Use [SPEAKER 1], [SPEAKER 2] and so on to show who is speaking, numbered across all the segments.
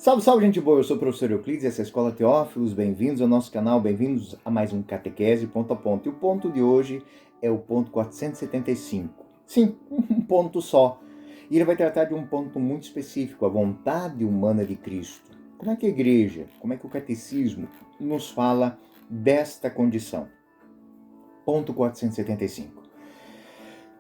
[SPEAKER 1] Salve, salve, gente boa! Eu sou o professor Euclides, essa é a Escola Teófilos. Bem-vindos ao nosso canal, bem-vindos a mais um Catequese Ponto a Ponto. E o ponto de hoje é o ponto 475. Sim, um ponto só. E ele vai tratar de um ponto muito específico, a vontade humana de Cristo. Como é que a igreja, como é que o catecismo nos fala desta condição? Ponto 475.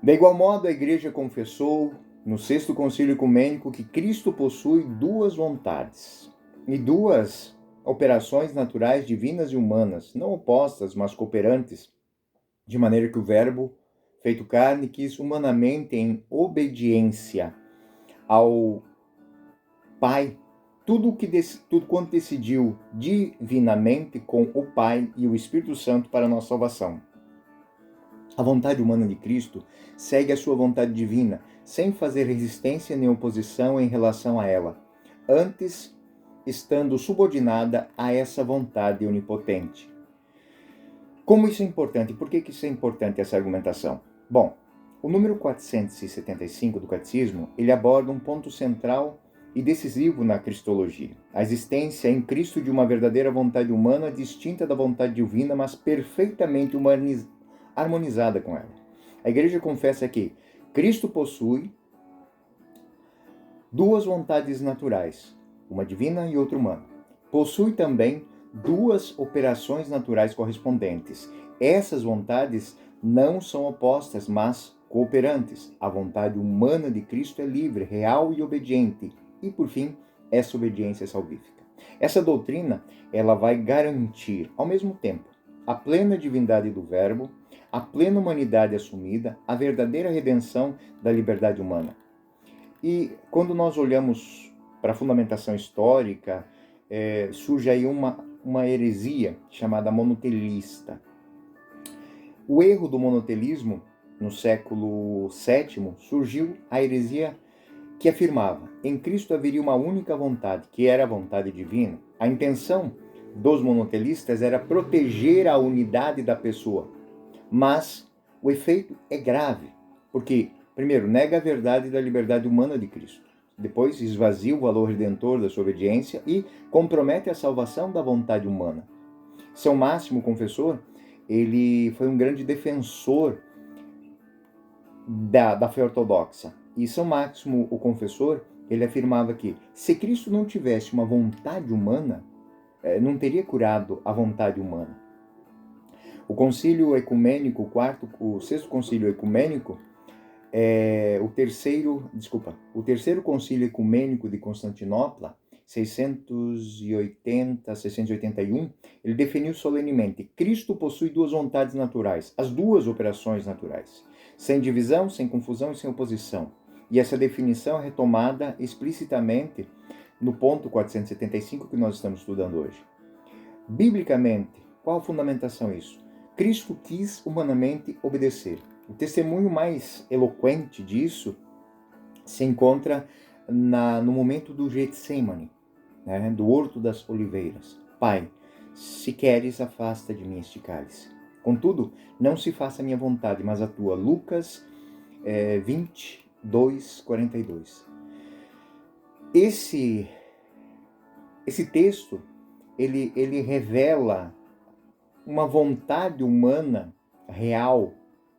[SPEAKER 1] De igual modo, a igreja confessou no Sexto Concílio Ecumênico que Cristo possui duas vontades e duas operações naturais divinas e humanas, não opostas, mas cooperantes, de maneira que o Verbo, feito carne, quis humanamente, em obediência ao Pai, tudo quanto decidiu divinamente com o Pai e o Espírito Santo para a nossa salvação. A vontade humana de Cristo segue a sua vontade divina, sem fazer resistência nem oposição em relação a ela, antes estando subordinada a essa vontade onipotente. Como isso é importante? Por que isso é importante, essa argumentação? Bom, o número 475 do Catecismo, ele aborda um ponto central e decisivo na cristologia. A existência em Cristo de uma verdadeira vontade humana distinta da vontade divina, mas perfeitamente harmonizada com ela. A igreja confessa que Cristo possui duas vontades naturais, uma divina e outra humana. Possui também duas operações naturais correspondentes. Essas vontades não são opostas, mas cooperantes. A vontade humana de Cristo é livre, real e obediente. E, por fim, essa obediência é salvífica. Essa doutrina, ela vai garantir, ao mesmo tempo, a plena divindade do Verbo, a plena humanidade assumida, a verdadeira redenção da liberdade humana. E quando nós olhamos para a fundamentação histórica, surge aí uma heresia chamada monotelista. O erro do monotelismo, no século VII, surgiu a heresia que afirmava: em Cristo haveria uma única vontade, que era a vontade divina. A intenção dos monotelistas era proteger a unidade da pessoa, mas o efeito é grave, porque, primeiro, nega a verdade da liberdade humana de Cristo, depois esvazia o valor redentor da sua obediência e compromete a salvação da vontade humana. São Máximo, o confessor, ele foi um grande defensor da fé ortodoxa. E São Máximo, o confessor, ele afirmava que se Cristo não tivesse uma vontade humana, não teria curado a vontade humana. O Concílio Ecumênico, o Sexto Concílio Ecumênico, o terceiro Concílio Ecumênico de Constantinopla, 681, ele definiu solenemente: Cristo possui duas vontades naturais, as duas operações naturais, sem divisão, sem confusão e sem oposição. E essa definição é retomada explicitamente no ponto 475 que nós estamos estudando hoje. Biblicamente, qual a fundamentação disso? Cristo quis humanamente obedecer. O testemunho mais eloquente disso se encontra no momento do Getsemane, do Horto das Oliveiras. Pai, se queres, afasta de mim este cálice. Contudo, não se faça a minha vontade, mas a tua. Lucas 22, 42. Esse texto, ele revela uma vontade humana real,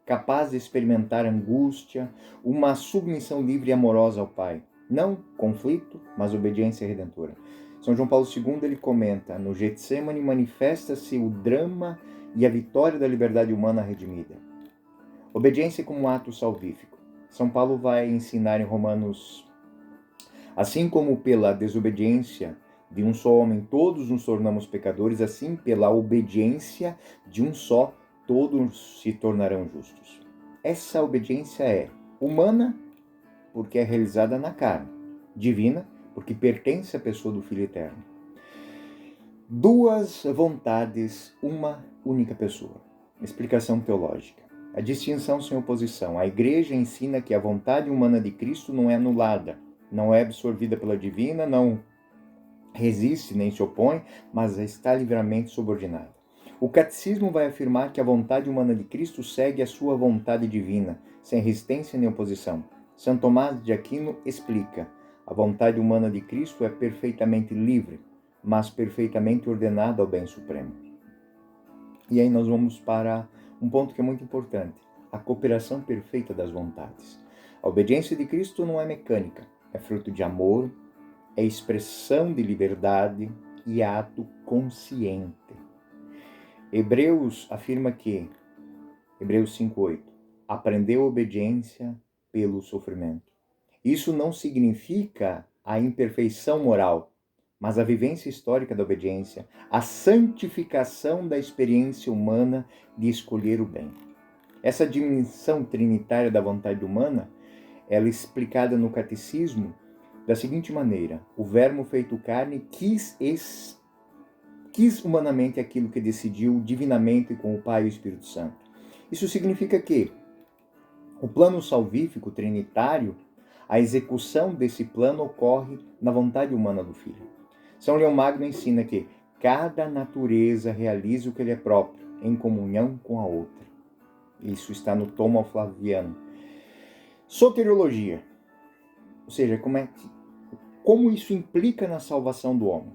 [SPEAKER 1] capaz de experimentar angústia, uma submissão livre e amorosa ao Pai. Não conflito, mas obediência redentora. São João Paulo II, ele comenta: no Getsemane manifesta-se o drama e a vitória da liberdade humana redimida. Obediência como um ato salvífico. São Paulo vai ensinar em Romanos: assim como pela desobediência de um só homem todos nos tornamos pecadores, assim pela obediência de um só todos se tornarão justos. Essa obediência é humana, porque é realizada na carne, divina, porque pertence à pessoa do Filho Eterno. Duas vontades, uma única pessoa. Explicação teológica. A distinção sem oposição. A Igreja ensina que a vontade humana de Cristo não é anulada, não é absorvida pela divina, não resiste nem se opõe, mas está livremente subordinada. O Catecismo vai afirmar que a vontade humana de Cristo segue a sua vontade divina, sem resistência nem oposição. São Tomás de Aquino explica: a A vontade humana de Cristo é perfeitamente livre, mas perfeitamente ordenada ao bem supremo. E aí nós vamos para um ponto que é muito importante: a cooperação perfeita das vontades. A obediência de Cristo não é mecânica, é fruto de amor, é expressão de liberdade e ato consciente. Hebreus afirma que, Hebreus 5:8, aprendeu obediência pelo sofrimento. Isso não significa a imperfeição moral, mas a vivência histórica da obediência, a santificação da experiência humana de escolher o bem. Essa dimensão trinitária da vontade humana, ela é explicada no catecismo da seguinte maneira: o Verbo feito carne quis humanamente aquilo que decidiu divinamente com o Pai e o Espírito Santo. Isso significa que o plano salvífico trinitário, a execução desse plano ocorre na vontade humana do Filho. São Leão Magno ensina que cada natureza realiza o que lhe é próprio, em comunhão com a outra. Isso está no Tomo Flaviano. Soteriologia, ou seja, como isso implica na salvação do homem?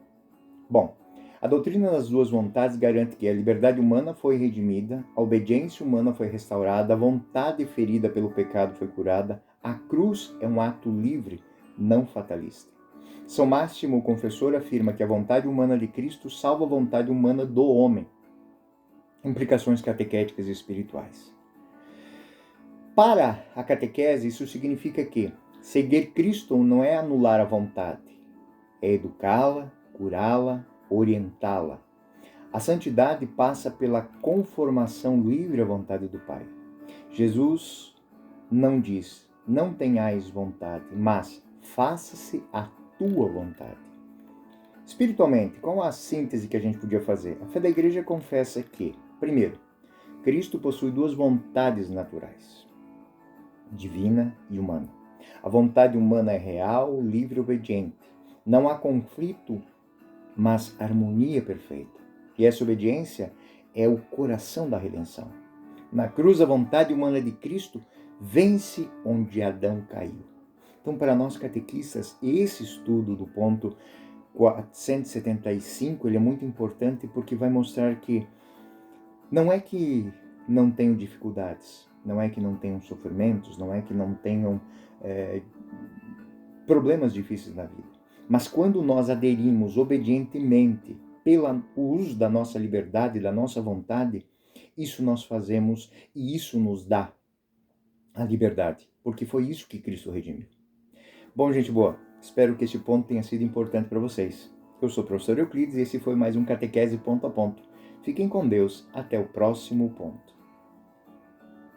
[SPEAKER 1] Bom, a doutrina das duas vontades garante que a liberdade humana foi redimida, a obediência humana foi restaurada, a vontade ferida pelo pecado foi curada, a cruz é um ato livre, não fatalista. São Máximo, o confessor, afirma que a vontade humana de Cristo salva a vontade humana do homem. Implicações catequéticas e espirituais. Para a catequese, isso significa que seguir Cristo não é anular a vontade, é educá-la, curá-la, orientá-la. A santidade passa pela conformação livre à vontade do Pai. Jesus não diz, não tenhais vontade, mas faça-se a tua vontade. Espiritualmente, qual a síntese que a gente podia fazer? A fé da igreja confessa que, primeiro, Cristo possui duas vontades naturais, divina e humana. A vontade humana é real, livre e obediente. Não há conflito, mas harmonia perfeita. E essa obediência é o coração da redenção. Na cruz, a vontade humana de Cristo vence onde Adão caiu. Então, para nós catequistas, esse estudo do ponto 475, ele é muito importante porque vai mostrar que não é que não tenham dificuldades, não é que não tenham sofrimentos, não é que não tenham problemas difíceis na vida. Mas quando nós aderimos obedientemente pelo uso da nossa liberdade, da nossa vontade, isso nós fazemos e isso nos dá a liberdade, porque foi isso que Cristo redimiu. Bom, gente boa, espero que este ponto tenha sido importante para vocês. Eu sou o professor Euclides e esse foi mais um Catequese Ponto a Ponto. Fiquem com Deus, até o próximo ponto.